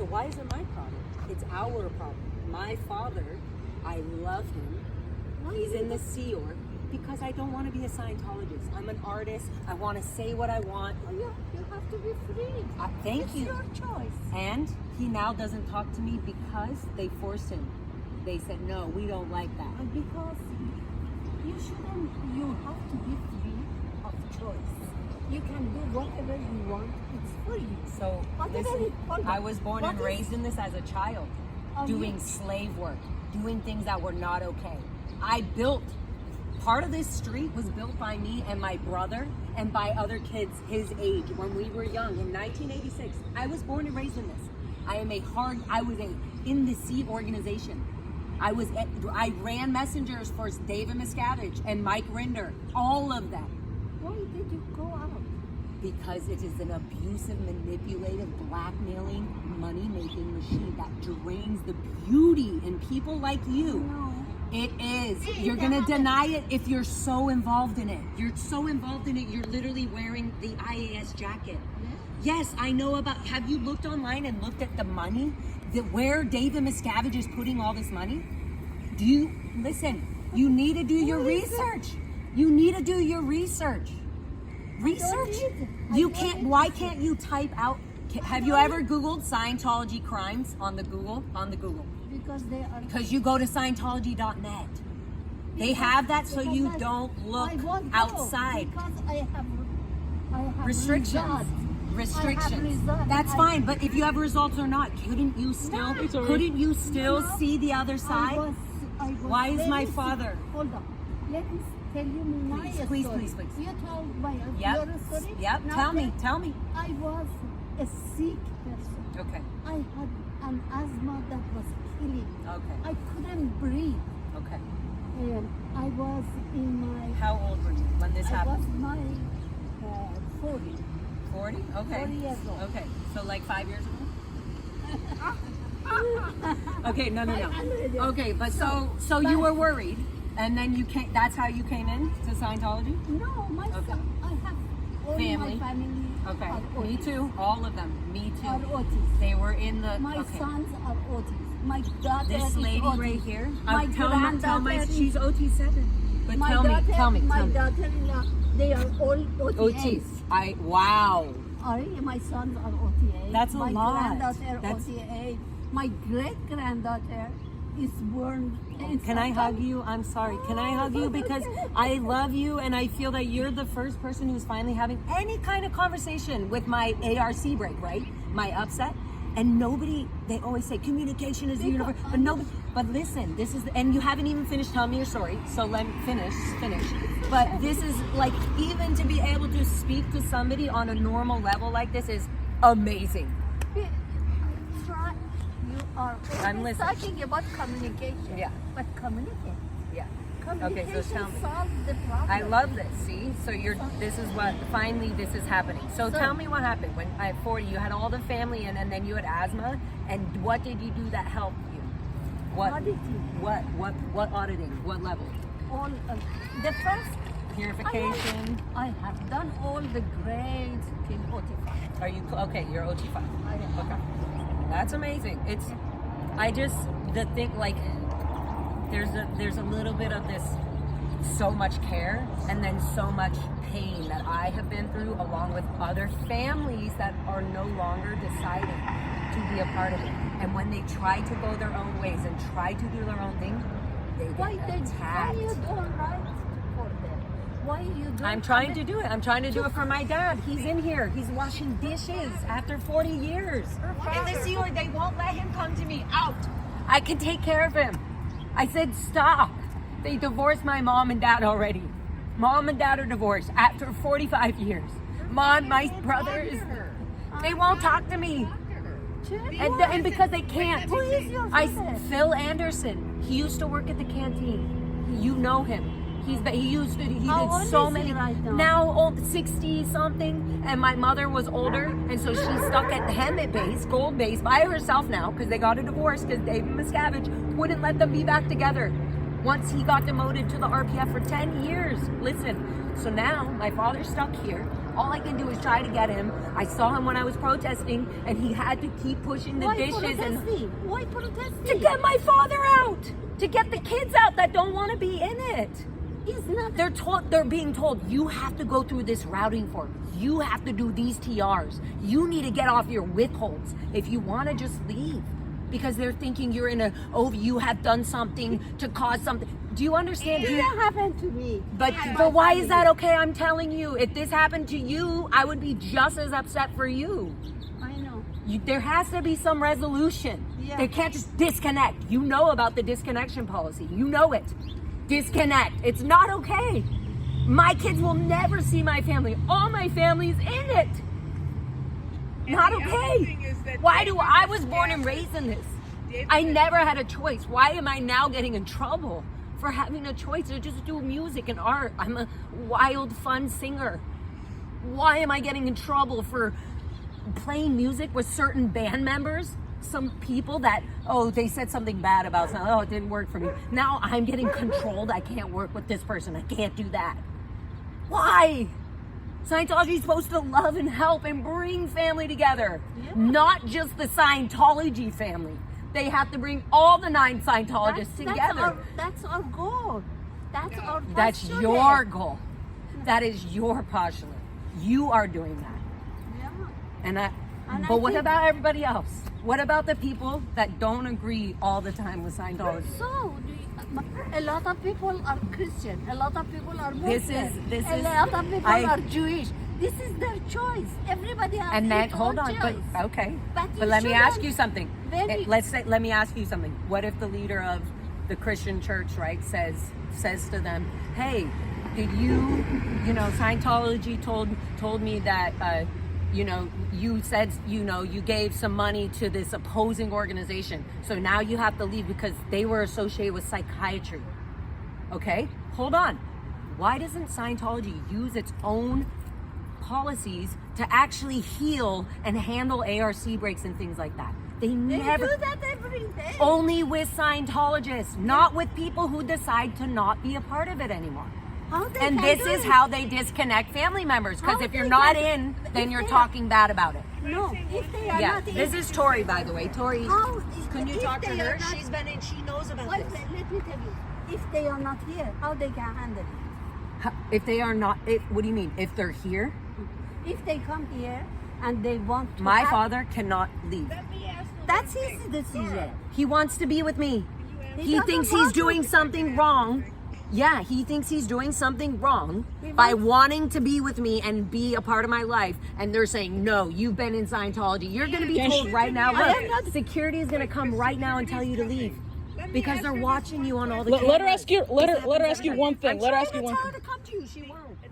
So why is it my problem? It's our problem. My father, I love him. He's in the Sea Org because I don't want to be a Scientologist. I'm an artist. I want to say what I want. Oh, yeah, you have to be free. Thank you. It's your choice. And he now doesn't talk to me because they forced him. They said, no, we don't like that. Because you have to be free of choice. You can do whatever you want. It's for you. So, listen, I was born and raised in this as a child, doing slave work, doing things that were not okay. I built, part of this street was built by me and my brother and by other kids his age when we were young in 1986. I was born and raised in this. I was in the Sea organization. I ran messengers for David Miscavige and Mike Rinder, all of them. Why did you go out? Because it is an abusive, manipulative, blackmailing, money-making machine that drains the beauty in people like you. No. It is. You're going to deny it if you're so involved in it. You're so involved in it, you're literally wearing the IAS jacket. Yes, I know about, have you looked online and looked at the money? Where David Miscavige is putting all this money? Listen, you need to do your research. You need to do your research. Research? Why can't you type out, have you ever Googled Scientology crimes on the Google? Because you go to Scientology.net. They have that so you don't look outside. Because I have restrictions. Restrictions. That's fine, but if you have results or not, couldn't you still see the other side? Why is my father? Hold on. Let me tell you my story. Please. You told your story? Yep. Tell me. I was a sick person. Okay. I had an asthma that was killing. Okay. I couldn't breathe. Okay. I was in my... How old were you when this happened? I was my 40. 40? Okay. 40 years old. Okay. So like 5 years ago? Okay, no. Okay, but so you were worried, and then you came. That's how you came in to Scientology? No, my son. I have all family. My family. Okay, Are me autistic. too. All of them. Me too. Are autistic. They were in the. My sons are autistic. My daughter This lady is autistic. right here. My She's OT7. But my tell me. My daughter-in-law, they are all OTAs. Wow. My sons are OTA. That's a lot. My granddaughter OTA. My great-granddaughter is born. Can I hug you? I'm sorry. Can I hug you? Because I love you and I feel that you're the first person who's finally having any kind of conversation with my ARC break, right? My upset. And nobody, they always say communication is the universe, but nobody, but listen, this is, and you haven't even finished telling me your story, so let me finish. But this is like, even to be able to speak to somebody on a normal level like this is amazing. I'm talking about communication. Yeah. But communicate. Yeah. Communication Okay, so tell me. solves the problem. I love this. See, so this is happening. So tell me what happened when at 40 you had all the family and then you had asthma, and what did you do that helped you? Auditing. What auditing? What level? All the first Purification. I have done all the grades till OT5. Are you okay? You're OT5. I am. Okay. That's amazing. There's a little bit of this, so much care and then so much pain that I have been through, along with other families that are no longer deciding to be a part of it. And when they try to go their own ways and try to do their own thing, they get attacked. Why you don't write for them? Why you don't? I'm trying to do it. I'm trying to do it for my dad. He's in here. He's washing dishes after 40 years. In the Sea Org, they won't let him come to me. Out. I can take care of him. I said, stop. They divorced my mom and dad already. Mom and dad are divorced after 45 years. My brother is... They won't talk to me. And because they can't. Who is your father? Phil Anderson. He used to work at the canteen. You know him. He did so many. Right now old 60 something, and my mother was older, and so she's stuck at Hemet base, Gold base, by herself now because they got a divorce because David Miscavige wouldn't let them be back together. Once he got demoted to the RPF for 10 years. Listen, so now my father's stuck here. All I can do is try to get him. I saw him when I was protesting, and he had to keep pushing the dishes Why protesting? to get my father out, to get the kids out that don't want to be in it. It's not. They're being told, you have to go through this routing form. You have to do these TRs. You need to get off your withholds if you want to just leave. Because they're thinking you're in you have done something to cause something. Do you understand? It didn't happen to me. But why is that okay? I'm telling you, if this happened to you, I would be just as upset for you. I know. There has to be some resolution. Yeah. They can't just disconnect. You know about the disconnection policy. You know it. Disconnect. It's not okay. My kids will never see my family. All my family's in it. Not okay. Why do I was born and raised in this? I never had a choice. Why am I now getting in trouble for having a choice to just do music and art? I'm a wild, fun singer. Why am I getting in trouble for playing music with certain band members? Some people that, they said something bad about something. Oh, it didn't work for me. Now I'm getting controlled. I can't work with this person. I can't do that. Why? Scientology is supposed to love and help and bring family together, not just the Scientology family. They have to bring all the 9 Scientologists together. That's our goal. That's our postulate. That's your goal. That is your postulate. You are doing that. Yeah. But what about everybody else? What about the people that don't agree all the time with Scientology? So, a lot of people are Christian. A lot of people are Muslim. This a is. lot of people are Jewish. This is their choice. Everybody has And then, their hold own on, choice. but okay. But let me ask you something. Very- Let me ask you something. What if the leader of the Christian church, right, says to them, hey, did you Scientology told me that, you said, you gave some money to this opposing organization. So now you have to leave because they were associated with psychiatry. Okay, hold on. Why doesn't Scientology use its own policies to actually heal and handle ARC breaks and things like that? They never do that every day. Only with Scientologists, not with people who decide to not be a part of it anymore. And this is how they disconnect family members, because if you're not in, then you're talking bad about it. No, if they are Yeah, not in. this is Tori, by the way. Tori, can you if talk to they her? are not- She's been in, she knows about Wait, this. let me tell you. If they are not here, how they can handle it? If they are not, what do you mean? If they're here? If they come here and they want to My have- father cannot leave. That's his decision. He wants to be with me. He doesn't thinks he's want to. doing something wrong. Yeah, he thinks he's doing something wrong He by wants- wanting to be with me and be a part of my life. And they're saying, no, you've been in Scientology. You're going to be told right now, I am look, security is going to come right now and tell you to leave. Because they're watching you on all the Let her cameras. ask you. Let her ask you one thing. Let her ask you one Tell her thing. to come to you. She won't. The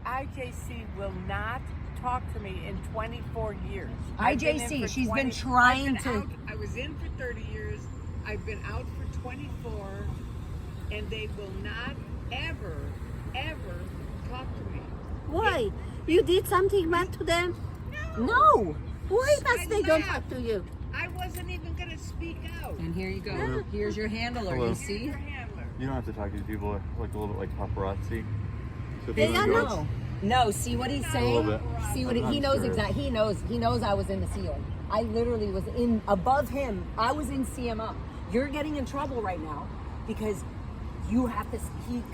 IJC will not talk to me in 24 years. IJC, she's been trying to. I was in for 30 years. I've been out for 24, and they will not ever talk to me. Why? You did something bad to them? No. Why must they don't laughed. talk to you? I wasn't even going to speak out. And here you go. Here's your handler. Hello. You see? Your handler. You don't have to talk to these people like a little bit like paparazzi. So if They you are go- not- No, see what he's saying? little bit. See what I'm he knows sure. exactly. He knows I was in the ceiling. I literally was in above him. I was in CMO. You're getting in trouble right now because you have to.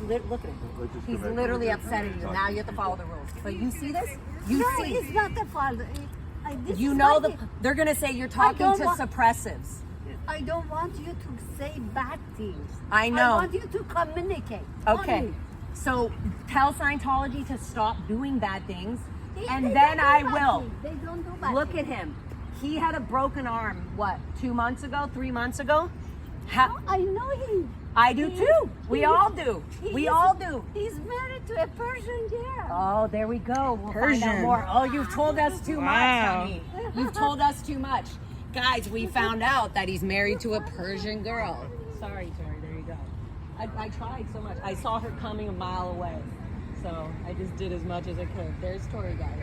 Look at him. Let's just go He's back to literally the- upsetting you. Now you have to follow the rules. So you see this? You No, see. it's not the fault. This You is know why they're gonna say you're talking don't to want- suppressives. I don't want you to say bad things. I know. I want you to communicate. Okay. Only. So tell Scientology to stop doing bad things, They and don't then do I bad will. things. They don't do bad Look things. at him. He had a broken arm, 2 months ago, 3 months ago? I know him. I do He- too. We he- all do. he We is- all do. He's married to a Persian girl. Oh, there we go. We'll find out Persian. more. Oh, you've told us too much, Wow. honey. You've told us too much. Guys, we found out that he's married to a Persian girl. Sorry, Tori, there you go. I tried so much. I saw her coming a mile away. So I just did as much as I could. There's Tori, guys.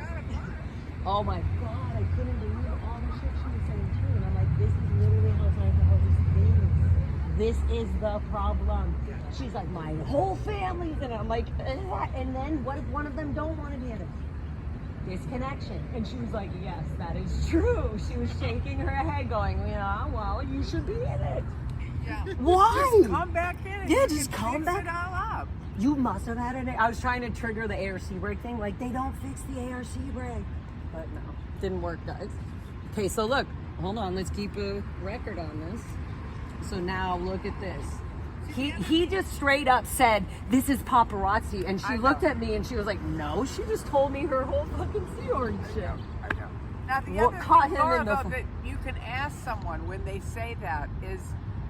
Oh my God, I couldn't believe all the shit she was saying too. And I'm like, this is literally how Scientology thinks. This is the problem. She's like, my whole family's in it. I'm like, and then what if one of them don't want to be in it? disconnection. And she was like, yes, that is true. She was shaking her head going, yeah, well, you should be in it. Yeah. Why? Just come back in and Yeah, you just can come fix back. it all up. You must have had an. I was trying to trigger the ARC brake thing. Like, they don't fix the ARC brake. But no, didn't work, guys. Okay, so look, hold on. Let's keep a record on this. So now look at this. He just straight up said, this is paparazzi. And she looked at me and she was like, no, she just told me her whole fucking story and shit. I know. Now the What other caught thing, him Laura, in the- though, that you can ask someone when they say that is,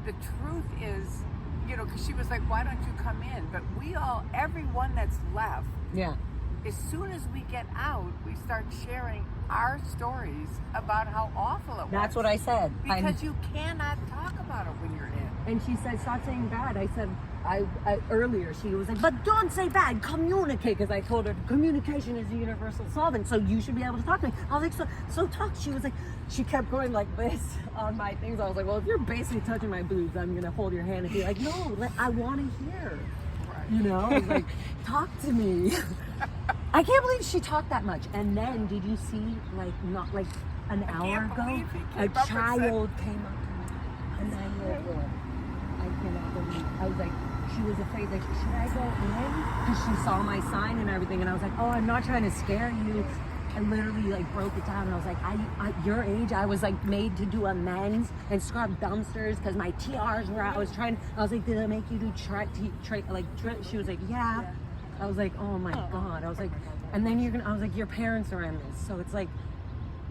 the truth is, you know, because she was like, why don't you come in? But we all, everyone that's left, Yeah. as soon as we get out, we start sharing our stories about how awful it was. That's what I said. Because you cannot talk about it when you're in. And she said, stop saying bad. I said, I earlier, she was like, but don't say bad, communicate. Because I told her, communication is a universal solvent, so you should be able to talk to me. I was like, so talk. She was like, she kept going like this on my things. I was like, well, if you're basically touching my boobs, I'm going to hold your hand and be like, no, I want to hear. Right. You know, I was like, talk to me. I can't believe she talked that much. And then, did you see, like, not like an hour ago, believe he a came up and child came up to me, a 9-year-old boy. I cannot believe. I was like, she was afraid, like, should I go in? Because she saw my sign and everything, and I was like, oh, I'm not trying to scare you. I literally like broke it down, and I was like, at your age, I was like made to do amends and scrub dumpsters because my TRs were. I was like, did it make you do She was like, yeah. I was like, oh my god. I was like, and then I was like, your parents are in this, so it's like,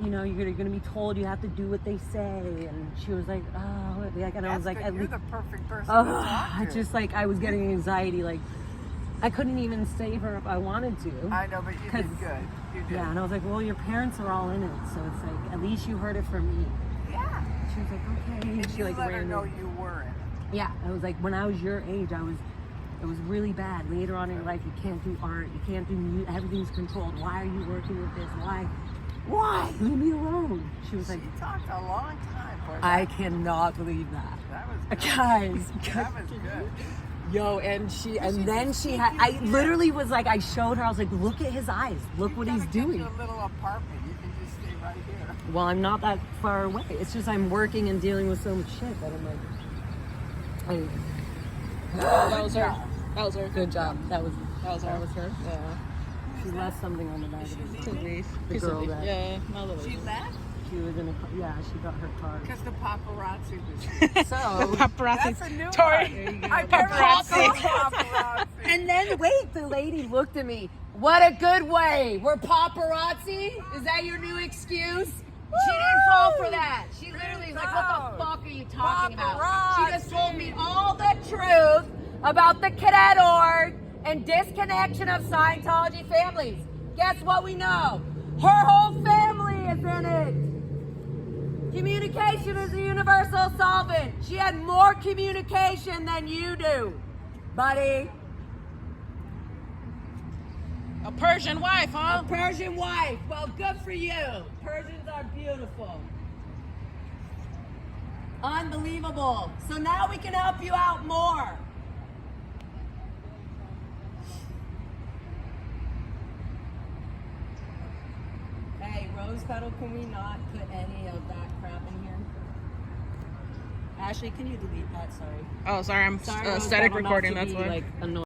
you know, you're gonna be told you have to do what they say. And she was like, oh, like, and I was like, you're the perfect person to oh, talk to. I just like, I was getting anxiety, like I couldn't even save her if I wanted to. I know, but you did good. You did. Yeah, and I was like, well, your parents are all in it, so it's like, at least you heard it from me. Yeah. She was like, okay. And she you like let her ran know me. you weren't. Yeah, I was like, when I was your age, it was really bad. Later on in your life, you can't do art, you can't do music, everything's controlled. Why are you working with this? Why? Leave me alone. She was like, She talked a long time. Boy, I cannot believe that. that was good. Guys, That was good. yo, and then she had, I literally was like, I showed her, I was like, look at his eyes, look what he's Gotta get doing. you a little apartment. You can just stay right here. Well, I'm not that far away. It's just I'm working and dealing with so much shit that I'm like, That was her. That was her. good job. That was her. Yeah. She left something on the back of To the leave. The Piece of girl leaf. that- Yeah, my little. She left She was in a, yeah, she got her car. because the paparazzi was here. So, Paparazzi. That's a new Tori. one. I've Paparazzi. never saw paparazzi. and then wait, the lady looked at me. What a good way. We're paparazzi? Is that your new excuse? She didn't fall for that. She literally was like, what the fuck are you talking about? She just told me all the truth about the cadet org and disconnection of Scientology families. Guess what we know? Her whole family is in it. Communication is a universal solvent. She had more communication than you do, buddy. A Persian wife, huh? A Persian wife. Well, good for you. Persians are beautiful. Unbelievable. So now we can help you out more. Hey, Rose Petal, can we not put any of that crap in here? Ashley, can you delete that? Sorry. Oh, sorry. I'm Sorry, Rose static Petal, not recording. to That's be, why. like, annoying.